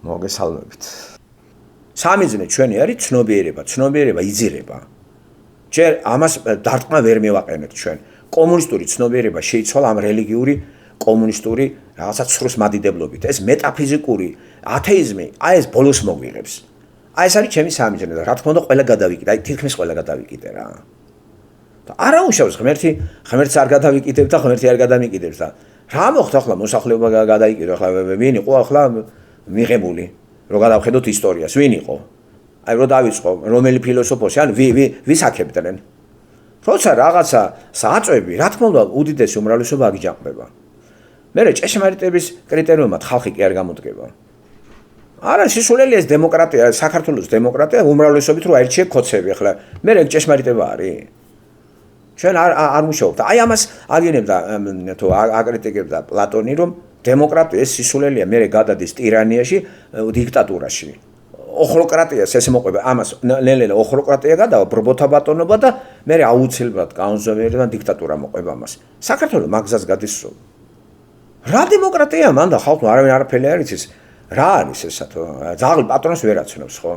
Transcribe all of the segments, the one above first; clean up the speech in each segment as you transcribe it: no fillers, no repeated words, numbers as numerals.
მოგესალმებით. სამიზნე ჩვენი არის ცნობიერება, ცნობიერება იძირება. ჯერ ამას დარტყმა ვერ მივაყენებთ ჩვენ. კომუნისტური ცნობიერება შეიცვალა ამ რელიგიური კომუნისტური რაღაცა ცრუს მადიდებლობით. ეს მეტაფიზიკური ათეიზმი, აი ეს ბოლოს მოგვიღებს. აი ეს არის ჩემი სამიზნე და რა თქმა უნდა ყველა გადავიკიდე, აი თითქმის ყველა გადავიკიდე რა. და არა უშავს ღმერთს არ გადავიკიდებ და ღმერთი არ გადამიკიდებს და რა მოხდა ახლა მოსახლეობა გადაიკიდო ახლა ვინ იყო ახლა მიღებული რო გადავხედოთ ისტორიას ვინ იყო აი რო დავიწყო რომელი ფილოსოფოსი ან ვის აქებდნენ როცა რაღაცა სააწვევი რა თქმა უნდა უდიდესი უმრავლესობა აგიჯანყდება მე ჭეშმარიტების კრიტერიუმად ხალხი კი არ გამოდგება არა სისულელი ეს დემოკრატია საქართველოს დემოკრატია უმრავლესობით რო აირჩიე ქოცები ახლა მე ჭეშმარიტება არის ჩვენ არ მუშაობთ. აი ამას აგინებდა თუ აკრიტიკებდა პლატონი რომ დემოკრატია ეს სისულელია მე გადადის ტირანიაში დიქტატურაში. ოხროკრატიას ეს მოყვება ამას ნელ-ნელა ოხროკრატია გადავა ბრბოთა ბატონობა და მე აუცილებლად კანონზომიერება დიქტატურა მოყვება მას. საქართველოს მაგზას გადის სულ. რა დემოკრატია მან და ხალხო არავინ არაფერი არ იცის. რა არის ესა თუ ძაღლი პატრონს ვერ აცნობს ხო?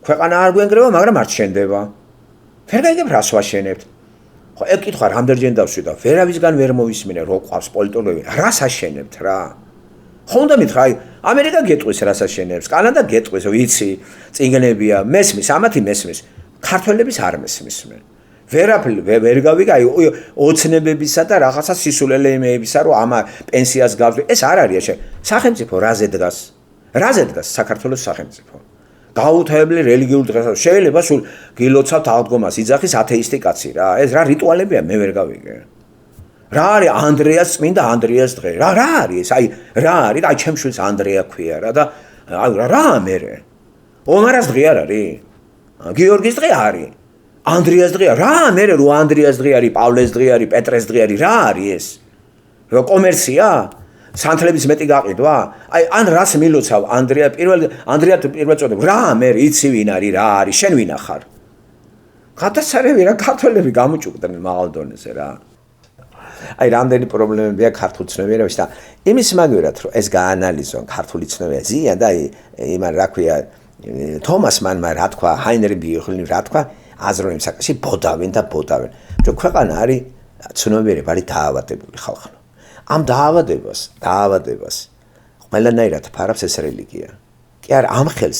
ქვეყანა არ გვენგრევა მაგრამ არ შენდება. ვერ გაიგებ რას ვაშენებთ. ხო ეკითხა რამდენჯერ დავსვი და ვერავისგან ვერ მოვისმინე რო ყავს პოლიტოლოგი რას აშენებთ რა ხო უნდა მითხრა აი ამერიკა გეტყვის რას აშენებს კანადა გეტყვის ვიცი წიგნებია მესმის ამათი მესმის ქართველების არ მესმის მე ვერაფერი ვერ გავიგე აი ოცნებებისა და რაღაცა სისულელეებისა რომ ამა პენსიას გავდივ ეს არ არის სახელმწიფო რაზე დგას საქართველოს სახელმწიფო გაუთავებელი რელიგიური დღესასწაული შეიძლება სულ გილოცავთ აღდგომას იძახის ათეისტი კაცი რა ეს რა რიტუალებია მე ვერ გავიგე რა არის ანდრეას წმინდა ანდრეას დღე რა არის აი რა არის აი ჩემ შვილს ანდრეა ქვია რა და აი რა მერე ომარას დღე არ არის გიორგის დღე არის ანდრეას დღე რა მერე რო ანდრეას დღე არის პავლეს დღე არის პეტრეს დღე არის რა არის ეს რო კომერცია სანთლების მეტი გაყიდვა? აი ან რას მილოცავ ანდრეა პირველ წოდებ რა მე იცი ვინ არის რა არის შენ ვინ ახარ? გადასარევი რა ქართველები გამოჭუկდნენ მაღალ დონეზე რა. აი რამდენი პრობლემებია ქართულ ცნობიერებაში და იმის მაგერად რომ ეს გაანალიზონ ქართული ცნობიერება ზია და იმან რა ქვია თომას მანმა რა თქვა ჰაინრიხ ბიოხლინი რა თქვა აზროვნების საკითხში ბოდავენ რომ ქვეყანა არის ცნობიერება არის დაავადებული ხალხი ამ დაავადებას ყველანაირად ფარავს ეს რელიგია. კი არა ამ ხელს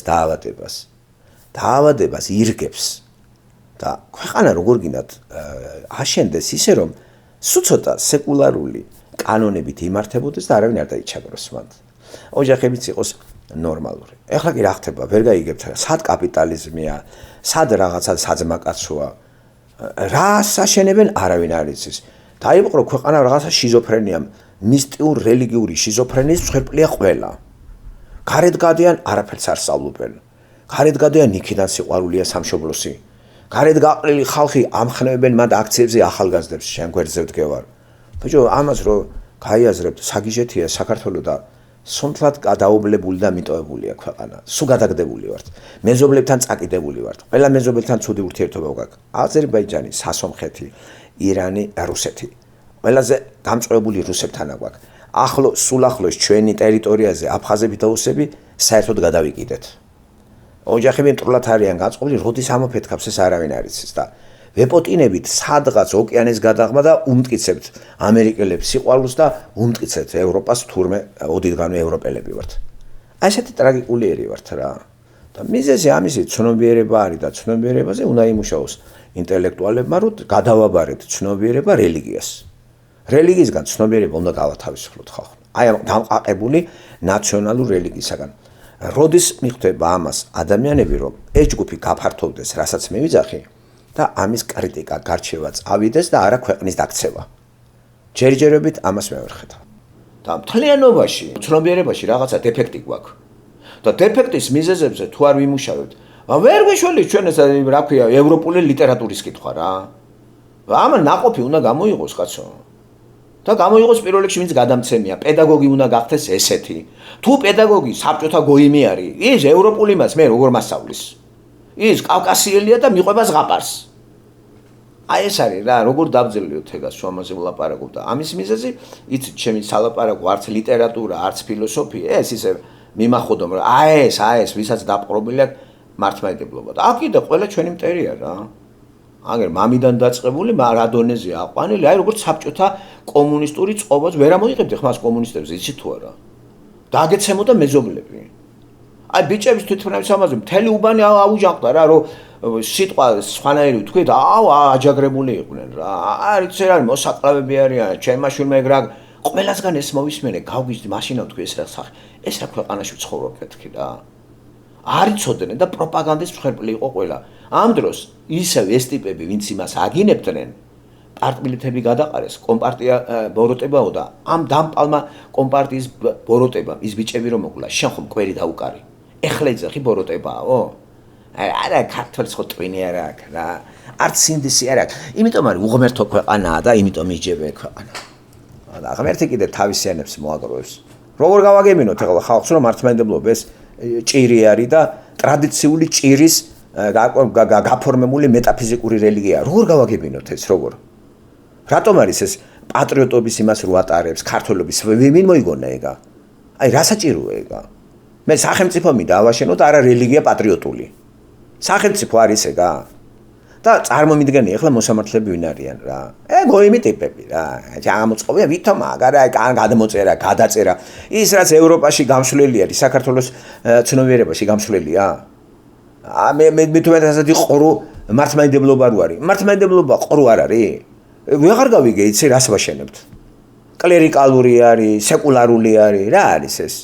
დაავადებას ირგებს და ქვეყანა როგორ გინდათ აშენდეს ისე რომ ცოტა სეკულარული კანონებით იმართებოდეს და არავინ არ დაიჩაგროს მათ. ოჯახებიც იყოს ნორმალური. ეხლა კი რა ხდება ვერ გაიგებთ სად კაპიტალიზმია, სად რაღაცა საძმაკაცოა. რას აშენებენ არავინ არ იცის. დაიბყრო ქვეყანა რაღაცა შიზოფრენია მისტიურ რელიგიური შიზოფრენიის მსხვერპლია ყველა გარეთ გადიან არაფერს არ სწავლობენ გარეთ გადიან იქიდან სიყვარულია სამშობლოსი გარეთ გაყრილი ხალხი ამხნევებენ მათ აქციებზე ახალგაზრდებს შენ გვერდზე ვდგევარ ბიჭო ამას რო გაიაზრებთ საგიჟეთია საქართველოს და სონთლად გადაობლებული და მიტოვებულია ქვეყანა სულ გადაგდებული ვართ მეზობლებთან წაკიდებული ვართ ყველა მეზობელთან ცუდი ურთიერთობა გვაქვს აზერბაიჯანი სასომხეთი ირანი რუსეთი ყველაზე გამწვევებული რუსებთან აგვაქვს სულ ახლოს ჩვენი ტერიტორიაზე აფხაზები და ოსები საერთოდ გადავიკიდეთ ოჯახები მტრულად არიან გაწყობილი როდის ამოფეთქავს ეს არავინ არ იცის და ვეპოტინებით სადღაც ოკეანის გადაღმა და უმტკიცებთ ამერიკელებს სიყვარულს და უმტკიცებთ ევროპას თურმე ოდითგანვე ევროპელები ვართ აი ესეთი ტრაგიკული ერი ვართ რა და მიზეზი ამისი ცნობიერება არის და ცნობიერებაზე უნდა იმუშაოს ინტელექტუალებმა რომ გადავაბარეთ ცნობიერება რელიგიას რელიგიისგან ცნობიერება უნდა გავათავისუფლოთ ხალხო აი ამ დამყარებული ნაციონალურ რელიგიისაგან როდის მიხვდება ამას ადამიანები რომ ეს ჯგუფი გაფართოვდეს რასაც მე ვიძახი და ამის კრიტიკა გარჩევა წავიდეს და არა ქვეყნის დაქცევა ჯერჯერობით ამას მე ვერ ხედავ და მთლიანობაში ცნობიერებაში რაღაცა დეფექტი გვაქვს და დეფექტის მიზეზებზე თუ არ ვიმუშავებთ ვერ გვიშველის ჩვენ ეს რა ქვია ევროპული ლიტერატურის კითხვა რა ამან ნაყოფი უნდა გამოიღოს კაცო და გამოიღოს პირველ რიგში ვინც გადამცემია პედაგოგი უნდა გახდეს ესეთი თუ პედაგოგი საბჭოთა გოიმი არის ის ევროპული მას მე როგორ მასწავლის ის კავკასიელია და მიყვება ზღაპარს აი ეს არის რა როგორ დავძლიოთ ეგას რომ ამაზე ვლაპარაკობ და ამის მიზეზი იცით ჩემი სალაპარაკო არც ლიტერატურა არც ფილოსოფია ეს ისე მიმახვდომ რომ ეს ვისაც დაპყრობილი აქვს მართლმადიდებლობა და აქ კიდე ყველა ჩვენი მტერია რა აგერ მამიდან დაწყებული რა დონეზეა აყვანილი აი როგორც საბჭოთა კომუნისტური წყობაც ვერ ამოიღებდი ხმას კომუნისტებს იცი თუ არა დაგეცემოდა მეზობლები აი ბიჭების თვითმფრინავის ამაზე მთელი უბანი აუჯანყდა რა რომ სიტყვა სხვანაირი თქვი და აჯაგრებული იყვნენ რა არც არ არის მოსაკლავები არიან ჩემმა შვილმა ეგ რა ყველასგან ეს მოვისმენე გავგიჟდი მაშინა თქვი ეს რა სახე ეს რა ქვეყანაში ცხოვრობ მეთქი რა არ იცოდნენ და პროპაგანდის მსხვერპლი იყო ყველა ამ დროს ისევ ეს ტიპები ვინც იმას აგინებდნენ პარტბილეთები გადაყარეს კომპარტია ბოროტებაო და ამ დამპალმა კომპარტიის ბოროტებამ ის ბიჭები რომ მოკლა შენ ხომ კვერი დაუკარი ეხლა იძახი ბოროტებაო არა ქართველს ხო ტვინი არ აქვს რა არც სინდისი არ აქვს იმიტომ არის უღმერთო ქვეყანაა და იმიტომ იჯება ქვეყანა და ღმერთი კიდე თავისიანებს მოაგროვებს როგორ გავაგებინოთ ახლა ხალხს რომ მართლმადიდებლობა ეს ჭირი არის და ტრადიციული ჭირის გაფორმებული მეტაფიზიკური რელიგია როგორ გავაგებინოთ ეს როგორ რატომ არის ეს პატრიოტობის იმას რო ატარებს ქართველობის ვინ მოიგონა ეგა აი რა საჭიროა ეგა მე სახელმწიფო მინდა ავაშენოთ არა რელიგია პატრიოტული სახელმწიფო არის ეგა და წარმომიდგენი ახლა მოსამართლეები ვინ არიან რა ეგოიმი ტიპები რა ჩამოწყობია ვითომ აგარა გადამოწერა გადაწერა ის რაც ევროპაში გამსვლელი არის საქართველოს ცნობიერებაში გამსვლელია მე თუმცა ასეთი ყორო მართლმადიდებლობა რო არის მართლმადიდებლობა ყორო არ არის ვეღარ გავიგე იცი რას ვაშენებთ კლერიკალური არის სეკულარული არის რა არის ეს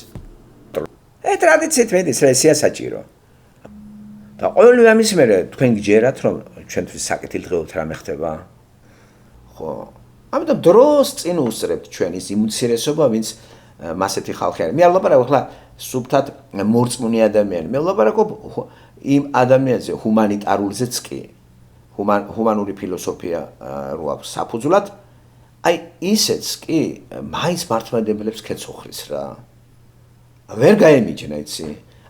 ტრადიციით მედის რა ესეა საჭირო და ყოველივე ამის მერე თქვენ გჯერათ რომ ჩვენთვის საკეთილდღეობთ რამე ხდება ხო ამიტომ დროს წინ უსწრებთ ჩვენ ის იმცირესობა ვინც მასეთი ხალხი არის მე არ ვლაპარაკობ ახლა სუბთად მორწმუნე ადამიანი მე ვლაპარაკობ იმ ადამიანზე ჰუმანიტარულზეც კი ჰუმანური ფილოსოფია რო აქვს საფუძვლად აი ისეც კი მაინც მართლმადიდებლებს ქეცოხრის რა ვერ გაემიჯნა იცი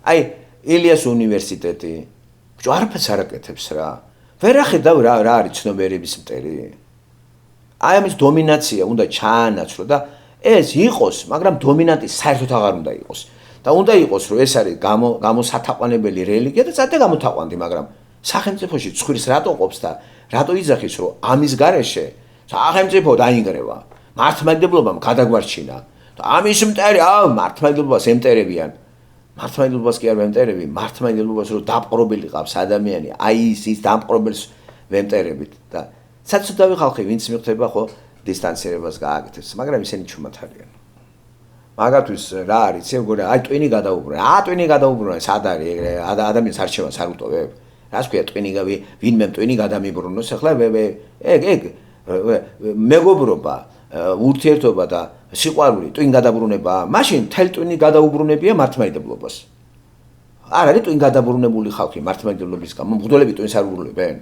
აი ილიას უნივერსიტეტი ბიჭო არაფერს არ აკეთებს რა ვერ ახედავ რა არის ცნობიერების მტერი აი ამის დომინაცია უნდა ჩაანაცვლო და ეს იყოს მაგრამ დომინანტი საერთოდ აღარ უნდა იყოს და უნდა იყოს რომ ეს არის გამოსათაყვანებელი რელიგია და წადე გამოთაყვანდი მაგრამ სახელმწიფოში ცხვირს რატო ყოფს და რატო იძახის რომ ამის გარეშე სახელმწიფო დაინგრევა მართლმადიდებლობამ გადაგვარჩინა და ამის მტერი მართლმადიდებლობას ემტერებიან მართლმადიდებლობას კი არ ვემტერები მართლმადიდებლობას რომ დაპყრობილი ყავს ადამიანი აი ის დამპყრობელს ვემტერებით და საცუდავი ხალხი ვინც მიხვდება ხო დისტანცირებას გააკეთებს მაგრამ ისინი ჩუმად არიან მაგათთვის რა არის ეგ აი ტვინი გადაუბრუნა ტვინი გადაუბრუნა სად არის ადამიანს არჩევანს არ უტოვებ რას ქვია ტვინი ვინმე ტვინი გადამიბრუნოს ახლა ეგ მეგობრობა ურთიერთობა და სიყვარული ტვინ გადაბრუნება მაშინ თელ ტვინი გადაუბრუნებია მართლმადიდებლობას არ არის ტვინ გადაბრუნებული ხალხი მართლმადიდებლობის გამო მღვდლები ტვინს არ უბრუნებენ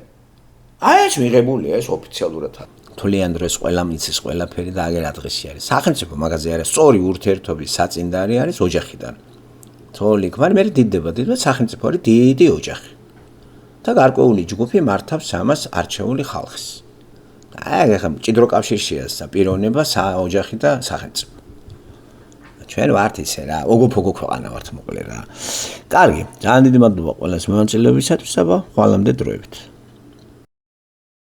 აი ეს მიღებულია ეს ოფიციალურად თვლიან რომ ეს ყველა მიცის ყველაფერი და აგერ ადღესი არის სახელმწიფო მაგაზე არის სწორი ურთიერთობის საწინდარი არის ოჯახიდან თოლი მაგრამ მე დიდდება სახელმწიფო არის დიდი ოჯახი და გარკვეული ჯგუფი მართავს ამას არჩეული ხალხს აი ახლა მჭიდრო კავშირშია პიროვნება ოჯახი და სახელმწიფო ჩვენ ვართ ისე რა ოგოფოგო ქვეყანა ვართ მოკლე რა კარგი ძალიან დიდი მადლობა ყველას მონაწილეობისათვის აბა ხვალამდე დროებით